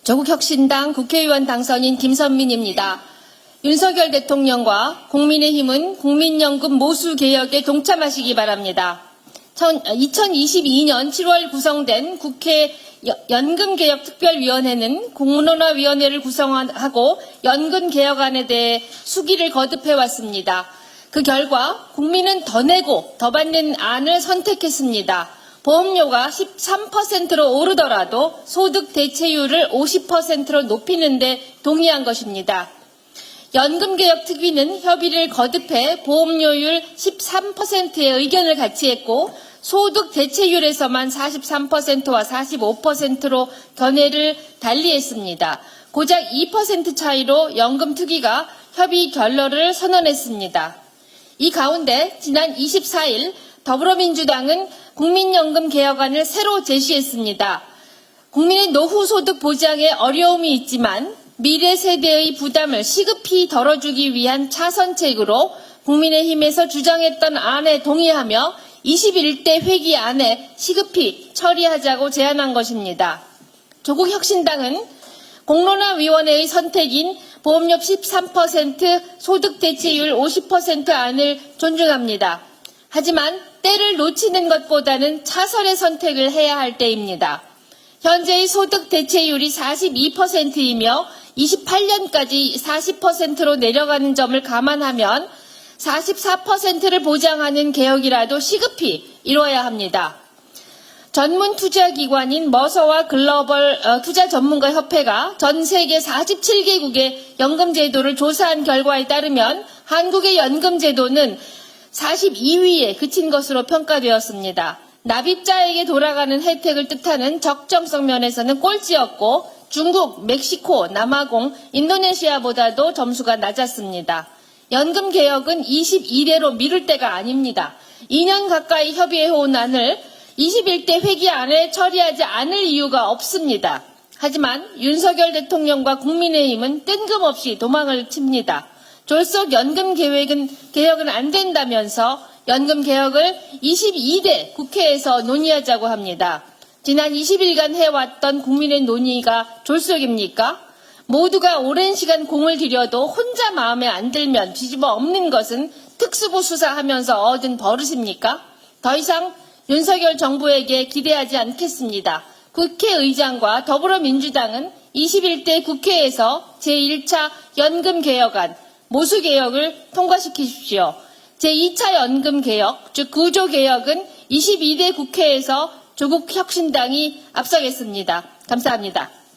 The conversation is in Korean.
조국혁신당 국회의원 당선인 김선민입니다. 윤석열 대통령과 국민의힘은 국민연금 모수 개혁에 동참하시기 바랍니다. 2022년 7월 구성된 국회 연금개혁특별위원회는 공론화위원회를 구성하고 연금개혁안에 대해 수기를 거듭해왔습니다. 그 결과 국민은 더 내고 더 받는 안을 선택했습니다. 보험료가 13%로 오르더라도 소득 대체율을 50%로 높이는 데 동의한 것입니다. 연금개혁특위는 협의를 거듭해 보험료율 13%의 의견을 같이 했고 소득 대체율에서만 43%와 45%로 견해를 달리했습니다. 고작 2% 차이로 연금특위가 협의 결론을 선언했습니다. 이 가운데 지난 24일 더불어민주당은 국민연금 개혁안을 새로 제시했습니다. 국민의 노후 소득 보장에 어려움이 있지만 미래 세대의 부담을 시급히 덜어주기 위한 차선책으로 국민의힘에서 주장했던 안에 동의하며 21대 회기 안에 시급히 처리하자고 제안한 것입니다. 조국혁신당은 공론화위원회의 선택인 보험료 13%, 소득 대체율 50% 안을 존중합니다. 하지만 때를 놓치는 것보다는 차선의 선택을 해야 할 때입니다. 현재의 소득 대체율이 42%이며 28년까지 40%로 내려가는 점을 감안하면 44%를 보장하는 개혁이라도 시급히 이뤄야 합니다. 전문 투자기관인 머서와 글로벌 투자전문가협회가 전 세계 47개국의 연금제도를 조사한 결과에 따르면 한국의 연금제도는 42위에 그친 것으로 평가되었습니다. 납입자에게 돌아가는 혜택을 뜻하는 적정성 면에서는 꼴찌였고 중국, 멕시코, 남아공, 인도네시아보다도 점수가 낮았습니다. 연금 개혁은 22대로 미룰 때가 아닙니다. 2년 가까이 협의해온 안을 21대 회기 안에 처리하지 않을 이유가 없습니다. 하지만 윤석열 대통령과 국민의힘은 뜬금없이 도망을 칩니다. 졸속 연금 개혁은 안 된다면서 연금 개혁을 22대 국회에서 논의하자고 합니다. 지난 20일간 해왔던 국민의 논의가 졸속입니까? 모두가 오랜 시간 공을 들여도 혼자 마음에 안 들면 뒤집어 엎는 것은 특수부 수사하면서 얻은 버릇입니까? 더 이상 윤석열 정부에게 기대하지 않겠습니다. 국회의장과 더불어민주당은 21대 국회에서 제1차 연금개혁안, 모수개혁을 통과시키십시오. 제2차 연금개혁, 즉 구조개혁은 22대 국회에서 조국혁신당이 앞서겠습니다. 감사합니다.